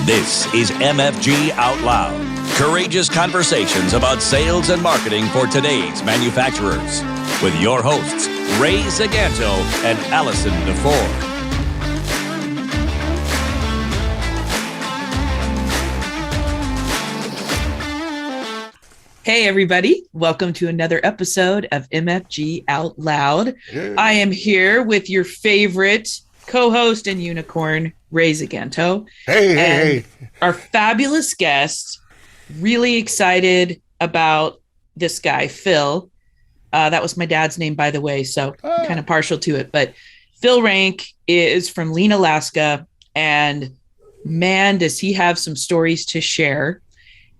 This is MFG Out Loud. Courageous conversations about sales and marketing for today's manufacturers. With your hosts, Ray Zaganto and Allison DeFore. Hey, everybody. Welcome to another episode of MFG Out Loud. Yeah. I am here with your favorite co-host and unicorn, Ray Zaganto. Hey. Our fabulous guest, really excited about this guy, Phil. That was my dad's name, by the way, so I'm kind of partial to it. But Phil Ranck is from Lean, Alaska, and man, does he have some stories to share.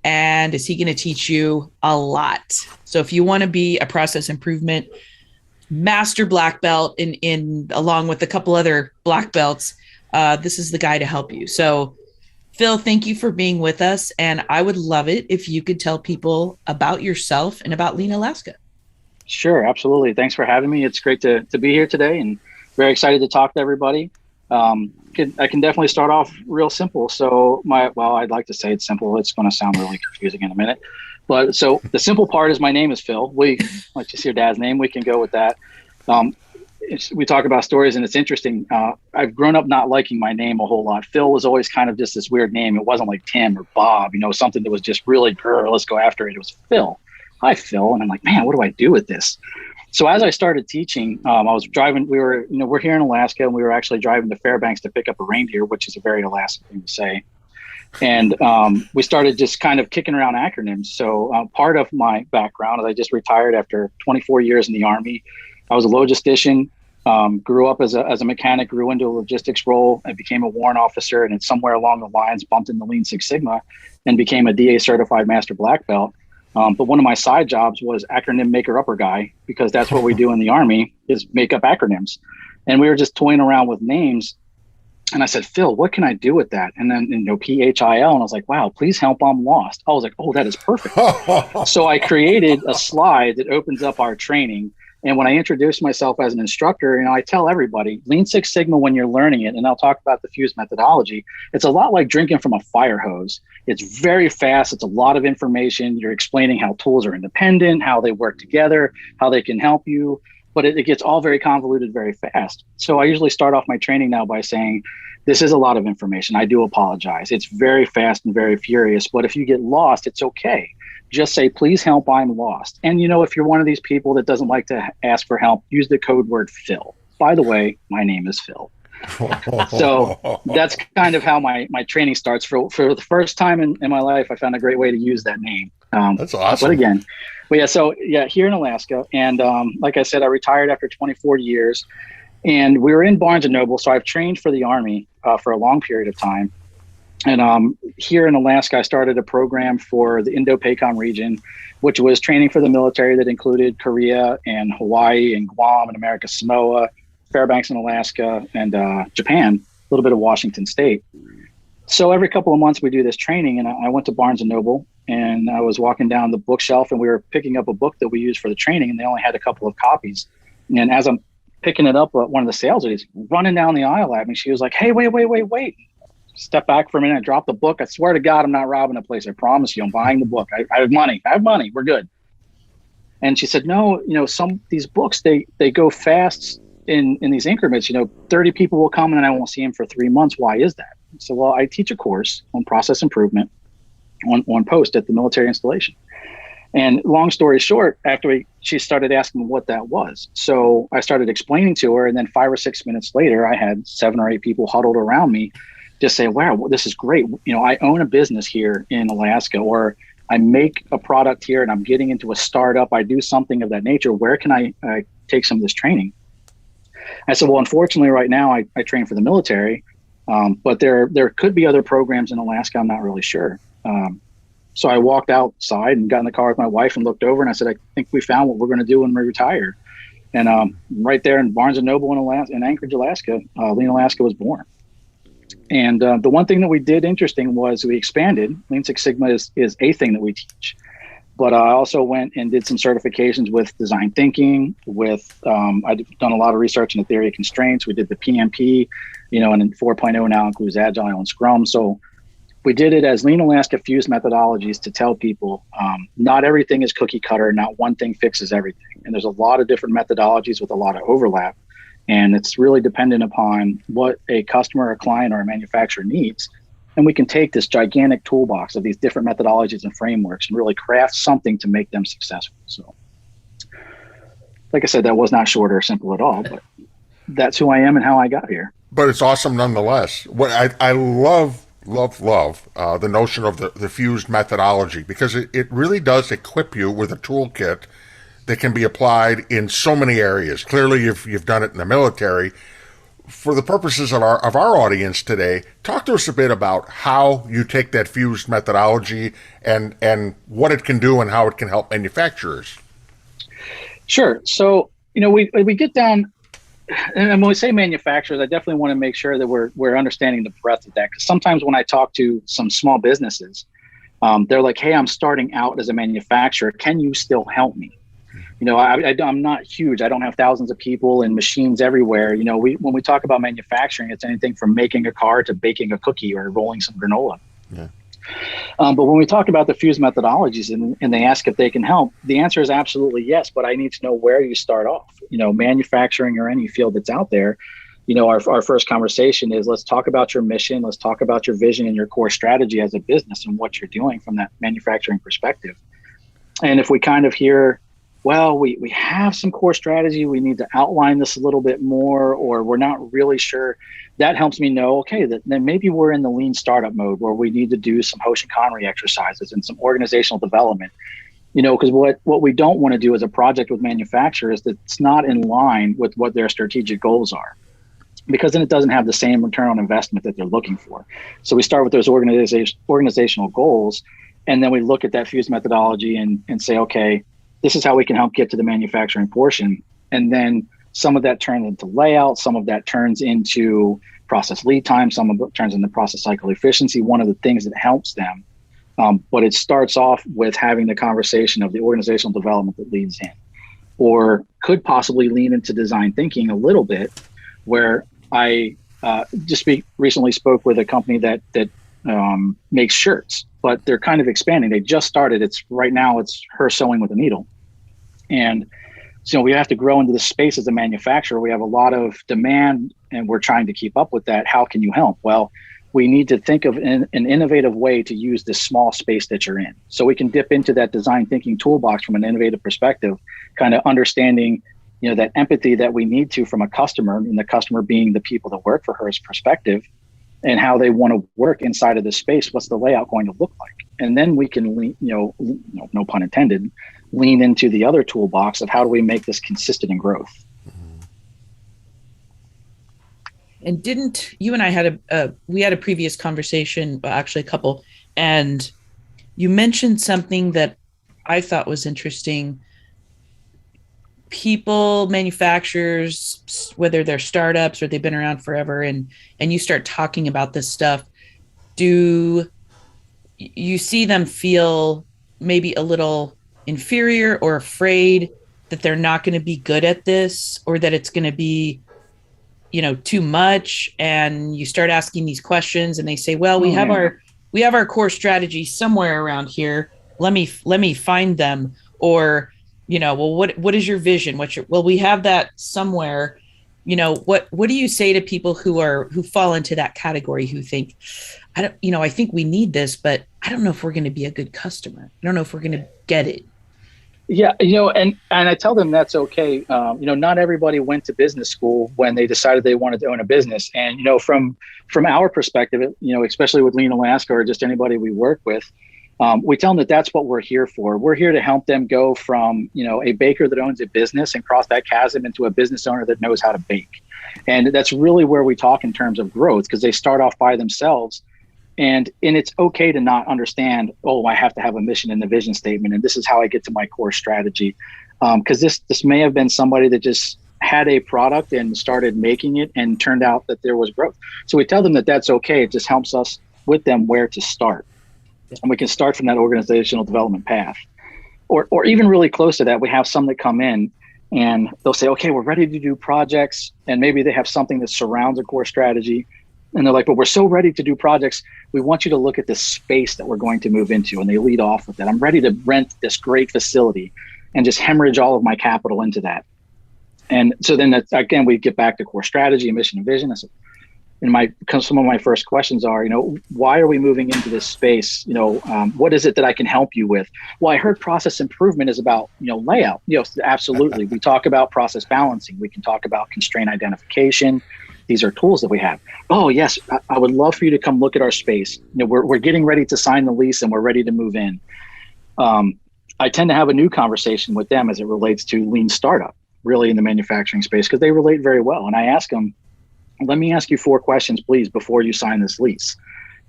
And is he going to teach you a lot? So if you want to be a process improvement master black belt in along with a couple other black belts, this is the guy to help you. So Phil, thank you for being with us. And I would love it if you could tell people about yourself and about Lean, Alaska. Sure, absolutely. Thanks for having me. It's great to be here today and very excited to talk to everybody. I can definitely start off real simple. So I'd like to say it's simple. It's going to sound really confusing in a minute. But so the simple part is my name is Phil. Let's just your dad's name. We can go with that. We talk about stories and it's interesting. I've grown up not liking my name a whole lot. Phil was always kind of just this weird name. It wasn't like Tim or Bob, something that was just really, let's go after it. It was Phil. Hi, Phil. And I'm like, man, what do I do with this? So as I started teaching, I was driving, we're here in Alaska and we were actually driving to Fairbanks to pick up a reindeer, which is a very Alaskan thing to say. And we started just kind of kicking around acronyms. So part of my background is I just retired after 24 years in the Army. I was a logistician, grew up as a mechanic, grew into a logistics role and became a warrant officer. And it's somewhere along the lines bumped into Lean Six Sigma and became a DA certified master black belt. But one of my side jobs was acronym maker-upper guy, because that's what we do in the Army is make up acronyms. And we were just toying around with names. And I said, Phil, what can I do with that? And then, PHIL. And I was like, wow, please help, I'm lost. I was like, oh, that is perfect. So I created a slide that opens up our training. And when I introduce myself as an instructor, I tell everybody, Lean Six Sigma, when you're learning it, and I'll talk about the FUSE methodology, it's a lot like drinking from a fire hose. It's very fast. It's a lot of information. You're explaining how tools are independent, how they work together, how they can help you, but it gets all very convoluted very fast. So I usually start off my training now by saying, this is a lot of information. I do apologize. It's very fast and very furious, but if you get lost, it's okay. Just say, please help, I'm lost. And if you're one of these people that doesn't like to ask for help, use the code word Phil. By the way, my name is Phil. So that's kind of how my training starts. For the first time in my life, I found a great way to use that name. That's awesome. Here in Alaska. And like I said, I retired after 24 years. And we were in Barnes & Noble. So I've trained for the Army for a long period of time. And here in Alaska, I started a program for the Indo-PACOM region, which was training for the military that included Korea and Hawaii and Guam and America Samoa, Fairbanks in Alaska, and Japan, a little bit of Washington State. So every couple of months we do this training, and I went to Barnes & Noble, and I was walking down the bookshelf, and we were picking up a book that we used for the training, and they only had a couple of copies. And as I'm picking it up, one of the sales ladies running down the aisle at me, she was like, hey, wait. Step back for a minute. I dropped the book. I swear to God, I'm not robbing a place. I promise you, I'm buying the book. I have money. We're good. And she said, no, these books, they go fast in these increments. 30 people will come and I won't see them for 3 months. Why is that? So, well, I teach a course on process improvement on post at the military installation. And long story short, she started asking what that was. So I started explaining to her, and then 5 or 6 minutes later, I had 7 or 8 people huddled around me just say, wow, this is great. I own a business here in Alaska, or I make a product here and I'm getting into a startup. I do something of that nature. Where can I take some of this training? I said, well, unfortunately, right now I train for the military, but there could be other programs in Alaska. I'm not really sure. So I walked outside and got in the car with my wife and looked over, and I said, I think we found what we're going to do when we retire. And right there in Barnes & Noble in Anchorage, Alaska, Lean Alaska was born. And the one thing that we did interesting was we expanded. Lean Six Sigma is a thing that we teach. But I also went and did some certifications with design thinking, I've done a lot of research in the theory of constraints. We did the PMP, and then 4.0 now includes Agile and Scrum. So we did it as Lean Alaska fused methodologies to tell people not everything is cookie cutter, not one thing fixes everything. And there's a lot of different methodologies with a lot of overlap. And it's really dependent upon what a customer, a client, or a manufacturer needs. And we can take this gigantic toolbox of these different methodologies and frameworks and really craft something to make them successful. So, like I said, that was not short or simple at all, but that's who I am and how I got here. But it's awesome nonetheless. What I love the notion of the fused methodology, because it really does equip you with a toolkit that can be applied in so many areas. Clearly, you've done it in the military. For the purposes of our audience today, talk to us a bit about how you take that fused methodology and what it can do and how it can help manufacturers. Sure. So, we get down, and when we say manufacturers, I definitely want to make sure that we're understanding the breadth of that. Because sometimes when I talk to some small businesses, they're like, "Hey, I'm starting out as a manufacturer. Can you still help me?" I'm not huge. I don't have thousands of people and machines everywhere. When we talk about manufacturing, it's anything from making a car to baking a cookie or rolling some granola. Yeah. But when we talk about the fused methodologies and they ask if they can help, the answer is absolutely yes. But I need to know where you start off. Manufacturing or any field that's out there. Our first conversation is, let's talk about your mission. Let's talk about your vision and your core strategy as a business and what you're doing from that manufacturing perspective. And if we kind of hear, well, we have some core strategy, we need to outline this a little bit more, or we're not really sure, that helps me know, okay, then maybe we're in the lean startup mode where we need to do some Hoshinkanri exercises and some organizational development. Because what we don't want to do as a project with manufacturers that's not in line with what their strategic goals are, because then it doesn't have the same return on investment that they're looking for. So we start with those organizational goals, and then we look at that fused methodology and say, okay, this is how we can help get to the manufacturing portion. And then some of that turns into layout, some of that turns into process lead time, some of it turns into process cycle efficiency, one of the things that helps them. But it starts off with having the conversation of the organizational development that leads in, or could possibly lean into design thinking a little bit, where I recently spoke with a company that makes shirts, but they're kind of expanding. They just started. Right now it's her sewing with a needle. And so we have to grow into the space as a manufacturer. We have a lot of demand and we're trying to keep up with that. How can you help? Well, we need to think of an innovative way to use this small space that you're in. So we can dip into that design thinking toolbox from an innovative perspective, kind of understanding, that empathy that we need to from a customer, and the customer being the people that work for her's perspective, and how they want to work inside of this space. What's the layout going to look like? And then we can, no pun intended, lean into the other toolbox of how do we make this consistent in growth. And didn't you and I had we had a previous conversation, actually a couple, and you mentioned something that I thought was interesting. People, manufacturers, whether they're startups or they've been around forever, and you start talking about this stuff, do you see them feel maybe a little inferior or afraid that they're not going to be good at this, or that it's going to be, too much? And you start asking these questions and they say, well, we have our core strategy somewhere around here. Let me find them. Or, well, what is your vision? We have that somewhere. What do you say to people who fall into that category, who think, I think we need this, but I don't know if we're going to be a good customer. I don't know if we're going to get it. Yeah, and I tell them that's okay. Not everybody went to business school when they decided they wanted to own a business. And, from our perspective, especially with Lean Alaska or just anybody we work with, we tell them that's what we're here for. We're here to help them go from, a baker that owns a business and cross that chasm into a business owner that knows how to bake. And that's really where we talk in terms of growth, because they start off by themselves. And it's okay to not understand, I have to have a mission and a vision statement, and this is how I get to my core strategy. Because this may have been somebody that just had a product and started making it and turned out that there was growth. So we tell them that's okay. It just helps us with them where to start. And we can start from that organizational development path. Or even really close to that, we have some that come in and they'll say, okay, we're ready to do projects. And maybe they have something that surrounds a core strategy. And they're like, but we're so ready to do projects. We want you to look at the space that we're going to move into. And they lead off with that. I'm ready to rent this great facility and just hemorrhage all of my capital into that. And so then again, we get back to core strategy, mission, and vision. And some of my first questions are, why are we moving into this space? What is it that I can help you with? Well, I heard process improvement is about, layout. Absolutely. We talk about process balancing. We can talk about constraint identification. These are tools that we have. Oh, yes, I would love for you to come look at our space. We're getting ready to sign the lease and we're ready to move in. I tend to have a new conversation with them as it relates to lean startup, really in the manufacturing space, because they relate very well. And I ask them, let me ask you 4 questions, please, before you sign this lease.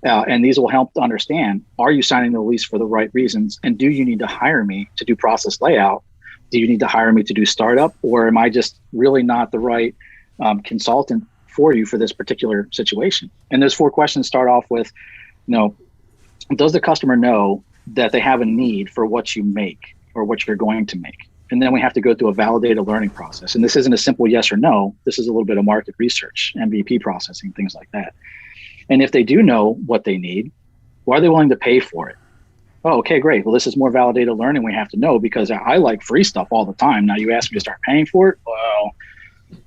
And these will help to understand, are you signing the lease for the right reasons? And do you need to hire me to do process layout? Do you need to hire me to do startup? Or am I just really not the right consultant for you for this particular situation? And those 4 questions start off with, does the customer know that they have a need for what you make or what you're going to make? And then we have to go through a validated learning process. And this isn't a simple yes or no. This is a little bit of market research, MVP processing, things like that. And if they do know what they need, well, are they willing to pay for it? Oh, okay, great. Well, this is more validated learning we have to know, because I like free stuff all the time. Now you ask me to start paying for it. Well,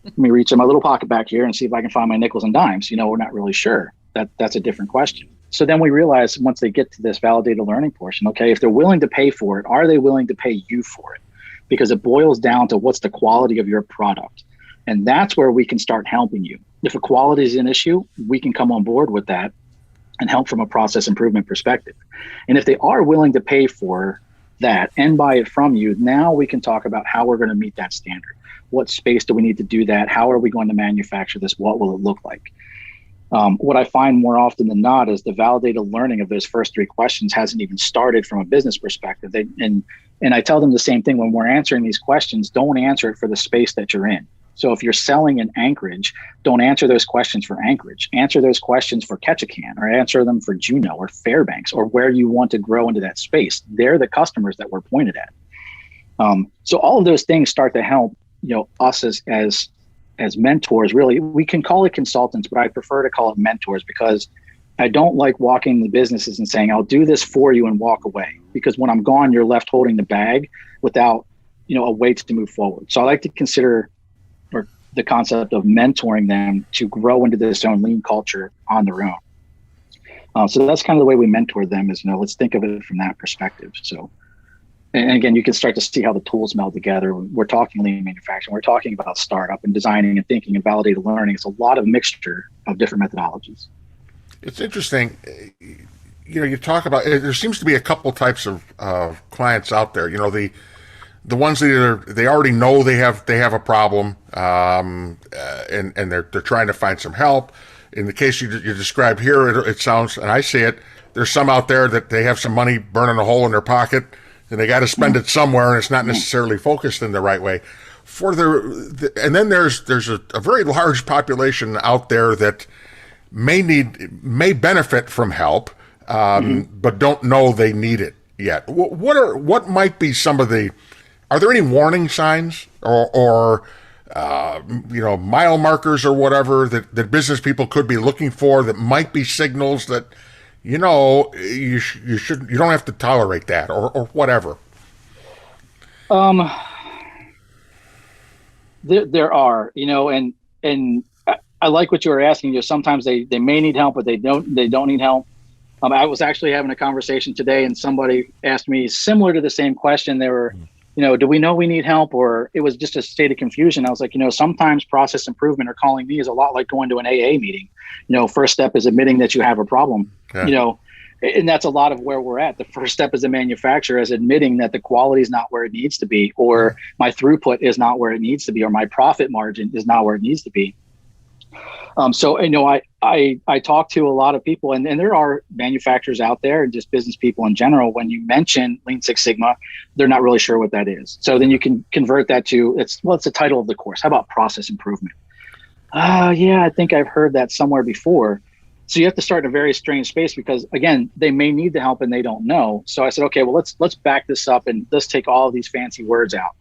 let me reach in my little pocket back here and see if I can find my nickels and dimes. We're not really sure. That's a different question. So then we realize, once they get to this validated learning portion, okay, if they're willing to pay for it, are they willing to pay you for it? Because it boils down to what's the quality of your product. And that's where we can start helping you. If a quality is an issue, we can come on board with that and help from a process improvement perspective. And if they are willing to pay for that and buy it from you, now we can talk about how we're going to meet that standard. What space do we need to do that? How are we going to manufacture this? What will it look like? What I find more often than not is the validated learning of those first 3 questions hasn't even started from a business perspective. And I tell them the same thing when we're answering these questions. Don't answer it for the space that you're in. So if you're selling in Anchorage, don't answer those questions for Anchorage. Answer those questions for Ketchikan, or answer them for Juneau or Fairbanks, or where you want to grow into that space. They're the customers that we're pointed at. So all of those things start to help us as mentors. Really, we can call it consultants, but I prefer to call it mentors, because I don't like walking the businesses and saying, I'll do this for you and walk away, because when I'm gone, you're left holding the bag without, a way to move forward. So I like to consider the concept of mentoring them to grow into this own lean culture on their own. So that's kind of the way we mentor them, is, let's think of it from that perspective. So, and again, you can start to see how the tools meld together. We're talking lean manufacturing. We're talking about startup and designing and thinking and validated learning. It's a lot of mixture of different methodologies. It's interesting. You talk about, there seems to be a couple types of clients out there. The ones that they already know they have a problem, and they're trying to find some help. In the case you described here, it sounds, and I see it, there's some out there that they have some money burning a hole in their pocket, and they got to spend it somewhere, and it's not necessarily focused in the right way. And then there's a very large population out there that may benefit from help, but don't know they need it yet. What might be some of the, are there any warning signs or mile markers or whatever that business people could be looking for that might be signals that, you don't have to tolerate that or whatever? There are, and I like what you were asking. Sometimes they may need help, but they don't need help. I was actually having a conversation today, and somebody asked me similar to the same question. They were, do we know we need help? Or it was just a state of confusion. I was like, sometimes process improvement or calling me is a lot like going to an AA meeting. First step is admitting that you have a problem, and that's a lot of where we're at. The first step as a manufacturer is admitting that the quality is not where it needs to be, or my throughput is not where it needs to be, or my profit margin is not where it needs to be. So, I talk to a lot of people, and there are manufacturers out there and just business people in general. When you mention Lean Six Sigma, they're not really sure what that is. So then you can convert that to, it's the title of the course. How about process improvement? Yeah, I think I've heard that somewhere before. So you have to start in a very strange space, because again, they may need the help and they don't know. So I said, okay, well, let's back this up and let's take all of these fancy words out.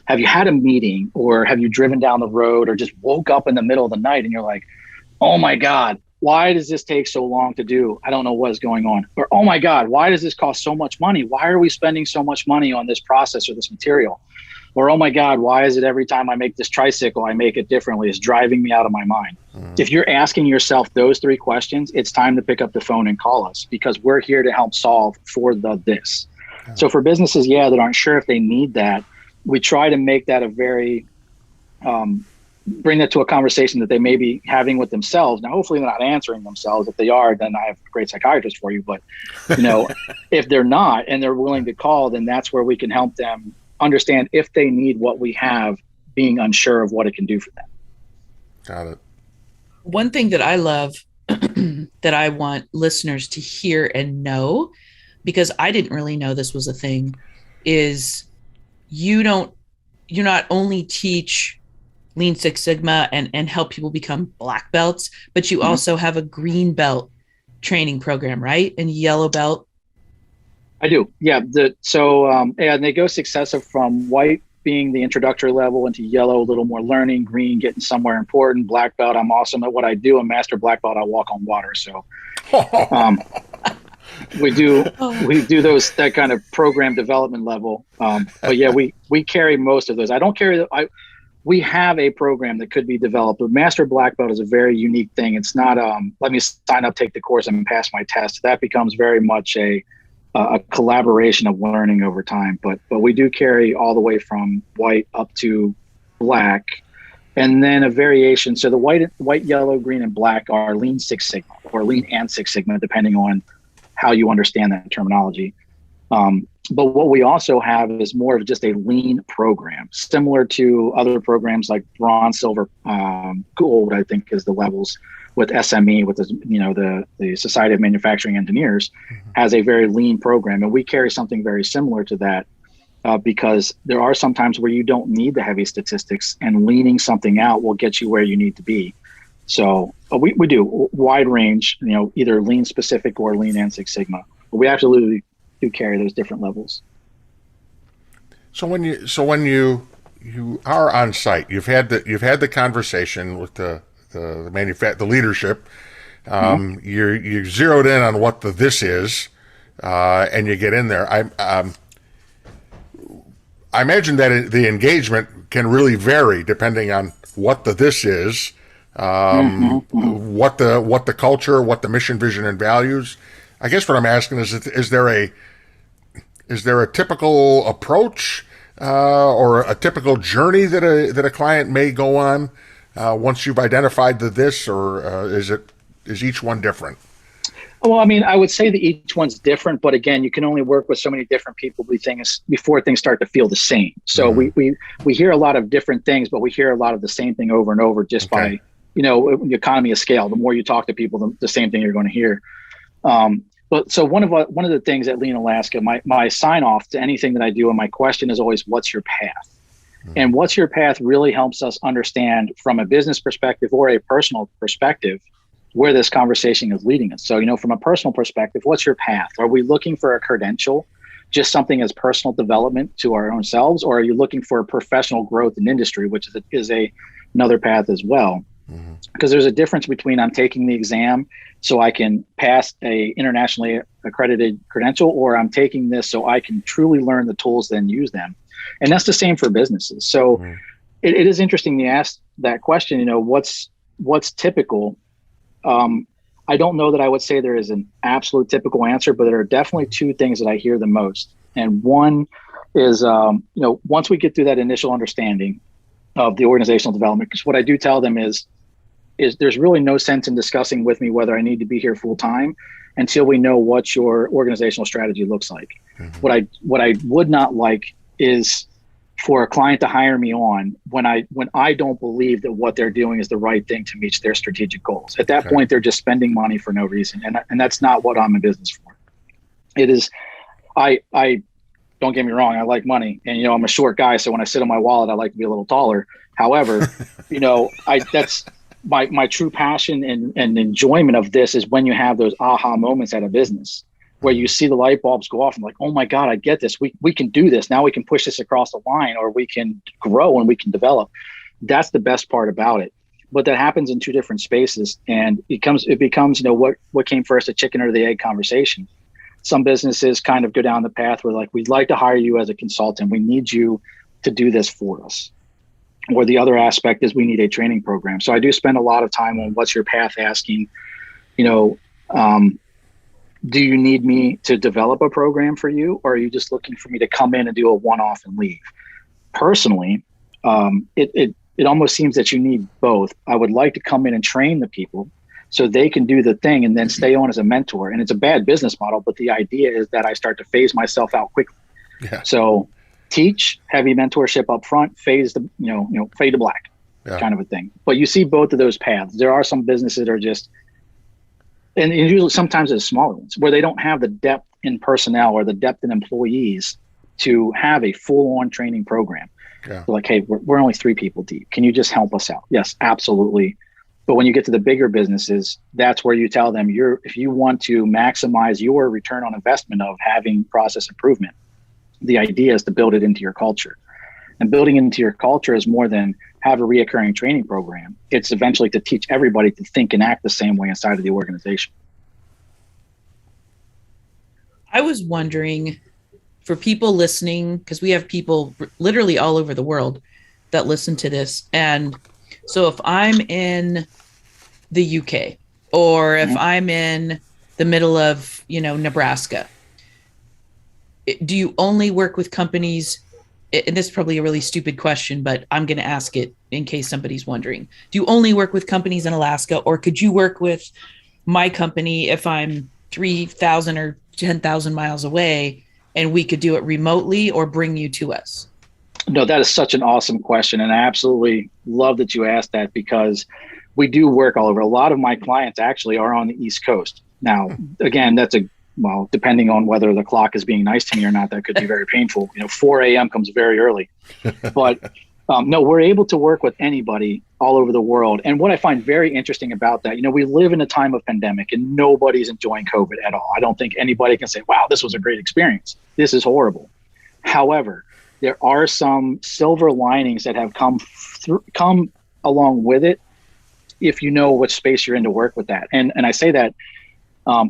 Have you had a meeting, or have you driven down the road, or just woke up in the middle of the night and you're like, oh my God, why does this take so long to do? I don't know what's going on. Or, oh my God, why does this cost so much money? Why are we spending so much money on this process or this material? Or, oh my God, why is it every time I make this tricycle, I make it differently? It's driving me out of my mind. If you're asking yourself those three questions, it's time to pick up the phone and call us, because we're here to help solve for this. So for businesses, that aren't sure if they need that, we try to make that a very, bring that to a conversation that they may be having with themselves. Now, hopefully they're not answering themselves. If they are, then I have a great psychiatrist for you. But, if they're not and they're willing to call, then that's where we can help them understand if they need what we have, being unsure of what it can do for them. Got it. One thing that I love that I want listeners to hear and know, because I didn't really know this was a thing, is you not only teach Lean Six Sigma and help people become black belts, but you also have a green belt training program, right? And yellow belt. I do. Yeah. And they go successive from white being the introductory level into yellow, a little more learning, green, getting somewhere important, black belt. I'm awesome at what I do. A master black belt, I walk on water. So we do that kind of program development level. But yeah, we carry most of those. I don't carry we have a program that could be developed, but master black belt is a very unique thing. It's not, let me sign up, take the course and pass my test. That becomes very much a collaboration of learning over time, but we do carry all the way from white up to black, and then a variation. So the white, yellow, green, and black are Lean Six Sigma, or Lean and Six Sigma, depending on how you understand that terminology. But what we also have is more of just a lean program, similar to other programs like bronze, silver, gold, I think is the levels, with SME, with the Society of Manufacturing Engineers, has a very lean program. And we carry something very similar to that, because there are some times where you don't need the heavy statistics, and leaning something out will get you where you need to be. So we do wide range, either lean specific or Lean and Six Sigma. But we absolutely do carry those different levels. So when you are on site, you've had the conversation with the leadership. You're zeroed in on what this is, and you get in there. I imagine that the engagement can really vary depending on what this is, what the culture, what the mission, vision, and values. I guess what I'm asking is there a typical approach or a typical journey that a client may go on once you've identified this, or is each one different? Well, I mean, I would say that each one's different, but again, you can only work with so many different people before things start to feel the same. So we hear a lot of different things, but we hear a lot of the same thing over and over just by, the economy of scale. The more you talk to people, the same thing you're going to hear. But so one of the things at Lean Alaska, my sign off to anything that I do, and my question is always, what's your path? And what's your path really helps us understand from a business perspective or a personal perspective where this conversation is leading us. So, from a personal perspective, what's your path? Are we looking for a credential, just something as personal development to our own selves? Or are you looking for a professional growth in industry, which is another path as well? Because there's a difference between I'm taking the exam so I can pass a internationally accredited credential, or I'm taking this so I can truly learn the tools, then use them. And that's the same for businesses. So it is interesting to ask that question, what's typical? I don't know that I would say there is an absolute typical answer, but there are definitely two things that I hear the most. And one is, once we get through that initial understanding of the organizational development, because what I do tell them is there's really no sense in discussing with me whether I need to be here full time until we know what your organizational strategy looks like. What I would not like is for a client to hire me on when I don't believe that what they're doing is the right thing to meet their strategic goals. At that point, they're just spending money for no reason, and that's not what I'm in business for. It is, I don't get me wrong, I like money, and I'm a short guy, so when I sit on my wallet, I like to be a little taller. However, that's my true passion and enjoyment of this is when you have those aha moments at a business where you see the light bulbs go off and like, oh my God, I get this. We can do this. Now we can push this across the line, or we can grow and we can develop. That's the best part about it. but that happens in two different spaces. And it becomes, what came first, the chicken or the egg conversation. Some businesses kind of go down the path where like, we'd like to hire you as a consultant. We need you to do this for us. Or the other aspect is we need a training program. So I do spend a lot of time on what's your path, asking, do you need me to develop a program for you? Or are you just looking for me to come in and do a one-off and leave? Personally, it almost seems that you need both. I would like to come in and train the people so they can do the thing and then stay on as a mentor. And it's a bad business model, but the idea is that I start to phase myself out quickly. Yeah. So teach, heavy mentorship up front, fade to black, kind of a thing. But you see both of those paths. There are some businesses that are just, and usually sometimes it's smaller ones where they don't have the depth in personnel or the depth in employees to have a full-on training program. Yeah. Like, hey, we're only 3 people deep. Can you just help us out? Yes, absolutely. But when you get to the bigger businesses, that's where you tell them if you want to maximize your return on investment of having process improvement, the idea is to build it into your culture. And building into your culture is more than have a reoccurring training program. It's eventually to teach everybody to think and act the same way inside of the organization. I was wondering, for people listening, because we have people literally all over the world that listen to this. And so if I'm in the UK or if I'm in the middle of, Nebraska, do you only work with companies? And this is probably a really stupid question, but I'm going to ask it in case somebody's wondering. Do you only work with companies in Alaska, or could you work with my company if I'm 3,000 or 10,000 miles away and we could do it remotely or bring you to us? No, that is such an awesome question. And I absolutely love that you asked that, because we do work all over. A lot of my clients actually are on the East Coast. Now, again, depending on whether the clock is being nice to me or not, that could be very painful. 4 a.m. comes very early. But no, we're able to work with anybody all over the world. And what I find very interesting about that, we live in a time of pandemic and nobody's enjoying COVID at all. I don't think anybody can say, wow, this was a great experience. This is horrible. However, there are some silver linings that have come along with it if you know what space you're in to work with that. And I say that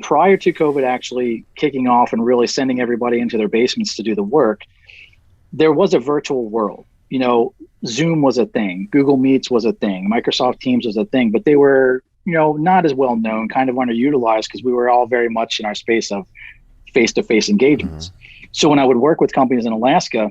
prior to COVID actually kicking off and really sending everybody into their basements to do the work, there was a virtual world. Zoom was a thing, Google Meets was a thing, Microsoft Teams was a thing, but they were, not as well known, kind of underutilized, because we were all very much in our space of face-to-face engagements. Mm-hmm. So when I would work with companies in Alaska,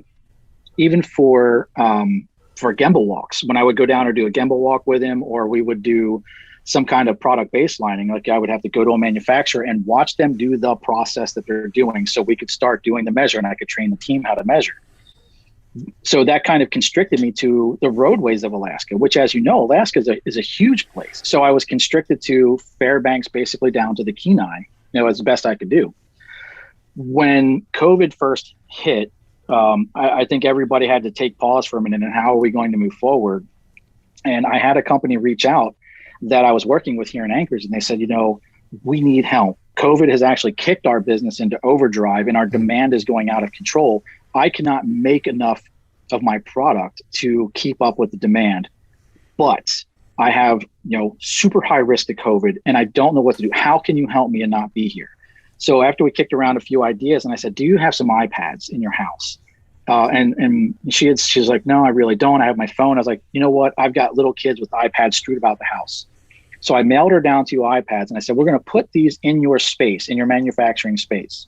even for Gemba walks, when I would go down or do a Gemba walk with him, or we would do some kind of product baselining, like I would have to go to a manufacturer and watch them do the process that they're doing so we could start doing the measure and I could train the team how to measure. So that kind of constricted me to the roadways of Alaska, which, as you know, Alaska is a huge place. So I was constricted to Fairbanks, basically down to the Kenai, as best I could do. When COVID first hit, I think everybody had to take pause for a minute and how are we going to move forward? And I had a company reach out that I was working with here in Anchorage, and they said, we need help. COVID has actually kicked our business into overdrive and our demand is going out of control. I cannot make enough of my product to keep up with the demand, but I have, super high risk to COVID and I don't know what to do. How can you help me and not be here? So after we kicked around a few ideas and I said, do you have some iPads in your house? And she's like, no, I really don't. I have my phone. I was like, you know what? I've got little kids with iPads strewed about the house. So I mailed her down 2 iPads and I said, we're going to put these in your space, in your manufacturing space.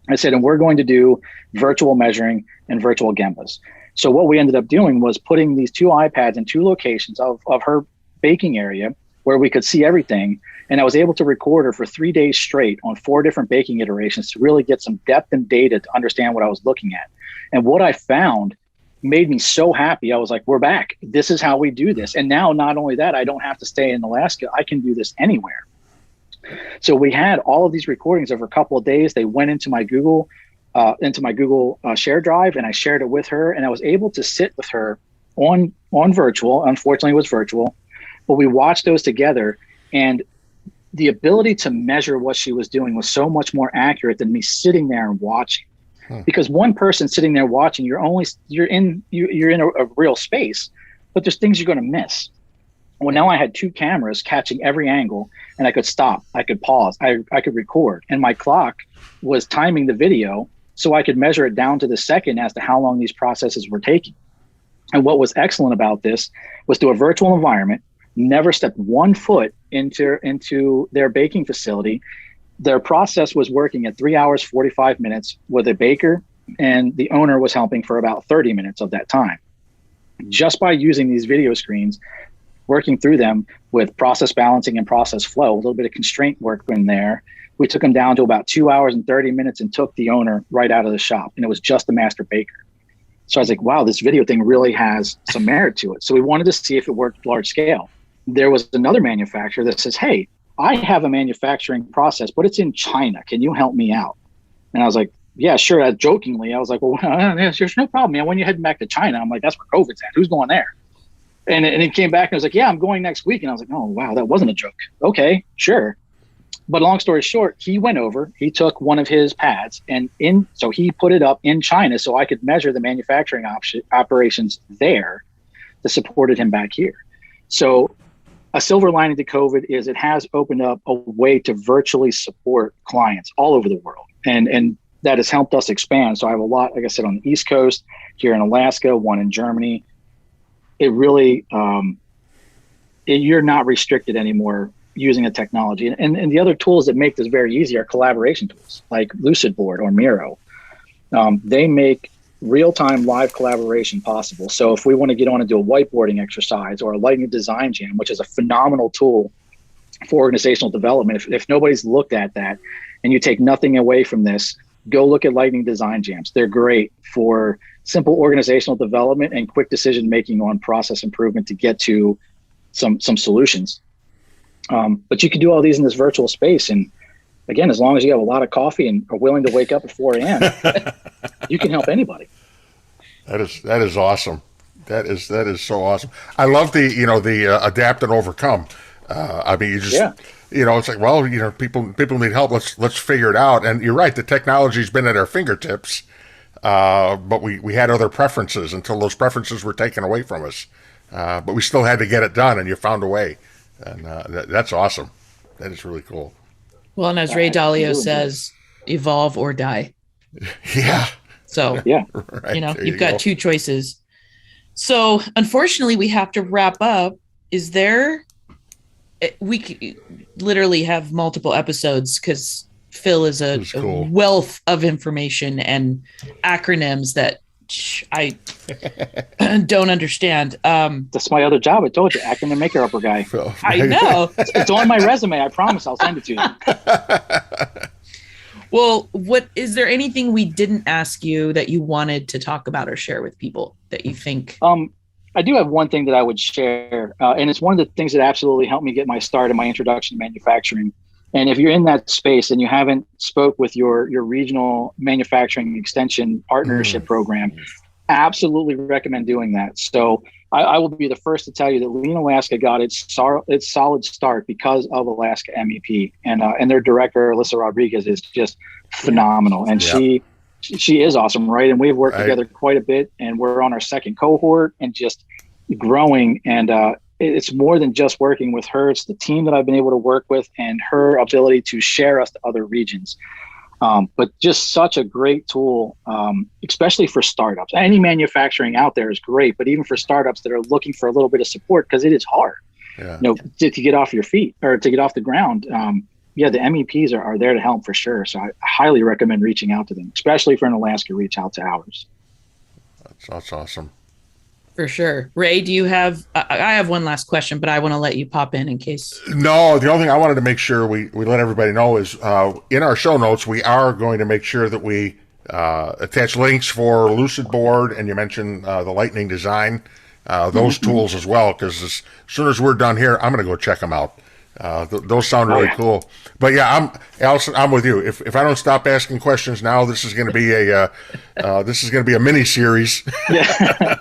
I said, and we're going to do virtual measuring and virtual Gembas. So what we ended up doing was putting these 2 iPads in 2 locations of her baking area where we could see everything. And I was able to record her for 3 days straight on 4 different baking iterations to really get some depth and data to understand what I was looking at. And what I found made me so happy. I was like, we're back. This is how we do this. And now, not only that, I don't have to stay in Alaska. I can do this anywhere. So we had all of these recordings over a couple of days. They went into my Google share drive, and I shared it with her. And I was able to sit with her on virtual. Unfortunately, it was virtual, but we watched those together. And the ability to measure what she was doing was so much more accurate than me sitting there and watching. Because one person sitting there watching, you're in a real space, but there's things you're going to miss. Well, now I had 2 cameras catching every angle, and I could stop, I could pause, I could record, and my clock was timing the video so I could measure it down to the second as to how long these processes were taking. And what was excellent about this was, to a virtual environment, never stepped 1 foot into their baking facility. Their process was working at 3 hours, 45 minutes with a baker, and the owner was helping for about 30 minutes of that time. Just by using these video screens, working through them with process balancing and process flow, a little bit of constraint work in there, we took them down to about 2 hours and 30 minutes and took the owner right out of the shop. And it was just the master baker. So I was like, wow, this video thing really has some merit to it. So we wanted to see if it worked large scale. There was another manufacturer that says, hey, I have a manufacturing process, but it's in China. Can you help me out? And I was like, yeah, sure. Jokingly, I was like, well, there's no problem, man. When you're heading back to China, I'm like, that's where COVID's at. Who's going there? And he came back and was like, yeah, I'm going next week. And I was like, oh, wow, that wasn't a joke. Okay, sure. But long story short, he went over, he took one of his pads so he put it up in China so I could measure the manufacturing operations there that supported him back here. So a silver lining to COVID is it has opened up a way to virtually support clients all over the world. And that has helped us expand. So I have a lot, like I said, on the East Coast, here in Alaska, one in Germany. It really, you're not restricted anymore using the technology. And the other tools that make this very easy are collaboration tools like Lucidboard or Miro. They make real-time live collaboration possible. So if we want to get on and do a whiteboarding exercise or a lightning design jam, which is a phenomenal tool for organizational development, if nobody's looked at that and you take nothing away from this, go look at lightning design jams. They're great for simple organizational development and quick decision-making on process improvement to get to some solutions. But you can do all these in this virtual space. And again, as long as you have a lot of coffee and are willing to wake up at 4 a.m., you can help anybody. That is awesome. That is so awesome. I love the adapt and overcome. I mean, you just, it's like, well, people need help. Let's figure it out. And you're right. The technology's been at our fingertips, but we had other preferences until those preferences were taken away from us. But we still had to get it done, and you found a way. And that's awesome. That is really cool. Well, and as Ray Dalio says, evolve or die. Yeah. So, right, you've got 2 choices. So, unfortunately, we have to wrap up. We literally have multiple episodes because Phil is a wealth of information and acronyms that I don't understand. That's my other job. I told you, acronym maker upper guy. I know. It's on my resume. I promise I'll send it to you. Well, is there anything we didn't ask you that you wanted to talk about or share with people that you think? I do have one thing that I would share, and it's one of the things that absolutely helped me get my start in my introduction to manufacturing. And if you're in that space and you haven't spoke with your regional manufacturing extension partnership program, absolutely recommend doing that. So I will be the first to tell you that Lean Alaska got its solid start because of Alaska MEP, and their director Alyssa Rodriguez is just phenomenal, and she is awesome, right? And we've worked together quite a bit, and we're on our 2nd cohort and just growing. And it's more than just working with her; it's the team that I've been able to work with and her ability to share us to other regions. But just such a great tool, especially for startups. Any manufacturing out there is great, but even for startups that are looking for a little bit of support, because it is hard, to get off your feet or to get off the ground. The MEPs are there to help for sure. So I highly recommend reaching out to them, especially for an Alaska, reach out to ours. That's awesome. For sure. Ray, do you have, I have one last question, but I want to let you pop in case. No, the only thing I wanted to make sure we let everybody know is in our show notes, we are going to make sure that we attach links for Lucidboard, and you mentioned the Lightning Design, those tools as well, because as soon as we're done here, I'm going to go check them out. Those sound really cool. But yeah, Allison, I'm with you. If I don't stop asking questions now, this is going to be a mini series. Yeah.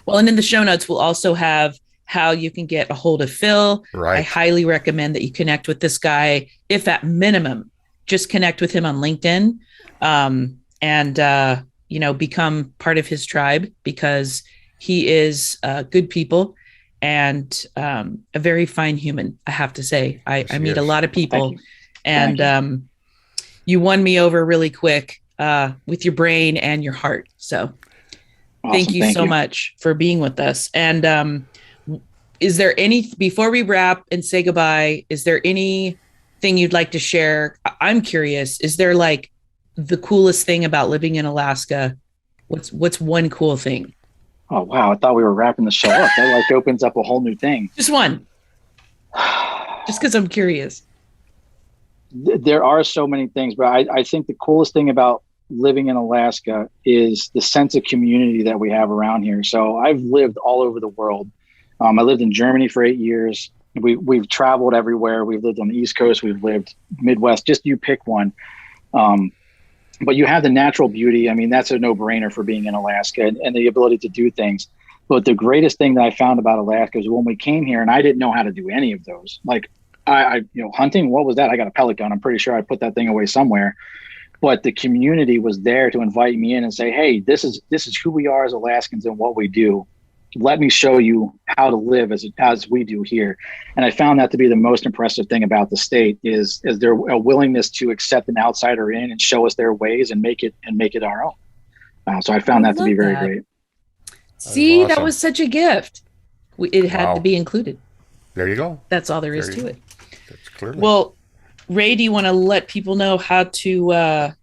Well, and in the show notes, we'll also have how you can get a hold of Phil. Right. I highly recommend that you connect with this guy. If at minimum, just connect with him on LinkedIn, and become part of his tribe, because he is good people. and a very fine human, I have to say. I meet a lot of people, and you won me over really quick with your brain and your heart. So Awesome. thank you so much for being with us. And is there before we wrap and say goodbye, is there anything you'd like to share? I'm curious, is there like the coolest thing about living in Alaska? What's one cool thing? Oh, wow. I thought we were wrapping the show up. That like opens up a whole new thing. Just one. Just because I'm curious. There are so many things, but I think the coolest thing about living in Alaska is the sense of community that we have around here. So I've lived all over the world. I lived in Germany for 8 years. We've traveled everywhere. We've lived on the East Coast. We've lived Midwest. Just you pick one. But you have the natural beauty. I mean, that's a no-brainer for being in Alaska and the ability to do things. But the greatest thing that I found about Alaska is when we came here, and I didn't know how to do any of those. Like, hunting, what was that? I got a pellet gun. I'm pretty sure I put that thing away somewhere. But the community was there to invite me in and say, hey, this is who we are as Alaskans and what we do. Let me show you how to live as we do here. And I found that to be the most impressive thing about the state is their willingness to accept an outsider in and show us their ways and make it our own. So I found that to be very great. See, awesome. That was such a gift. It had to be included. There you go. That's all there is to it. That's clearly. Well, Ray, do you want to let people know how to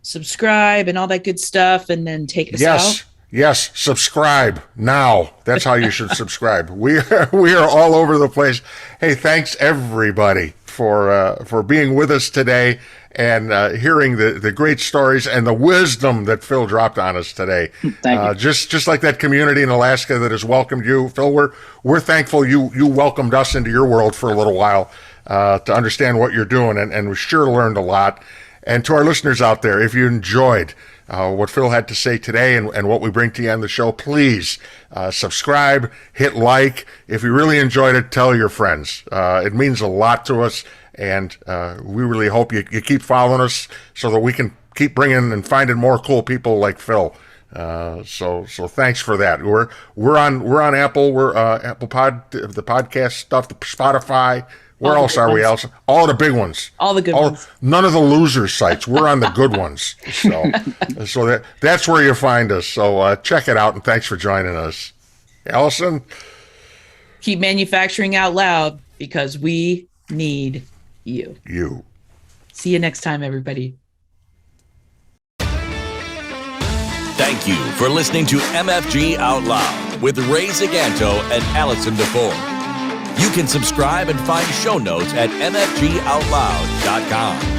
subscribe and all that good stuff and then take us out? Yes, subscribe now. That's how you should subscribe. We are all over the place. Hey, thanks everybody for being with us today and hearing the great stories and the wisdom that Phil dropped on us today. Thank you. Just like that community in Alaska that has welcomed you, Phil. We're thankful you welcomed us into your world for a little while to understand what you're doing, and we sure learned a lot. And to our listeners out there, if you enjoyed what Phil had to say today and what we bring to you on the show, please subscribe, hit like. If you really enjoyed it, tell your friends. It means a lot to us, and we really hope you keep following us so that we can keep bringing and finding more cool people like Phil. So thanks for that. We're on Apple. We're Apple the podcast stuff, the Spotify. Where else are we, Allison? All the big ones. All the good ones. None of the loser sites. We're on the good ones. So that's where you find us. So check it out, and thanks for joining us. Allison? Keep manufacturing out loud because we need you. See you next time, everybody. Thank you for listening to MFG Out Loud with Ray Zaganto and Allison DeFore. You can subscribe and find show notes at mfgoutloud.com.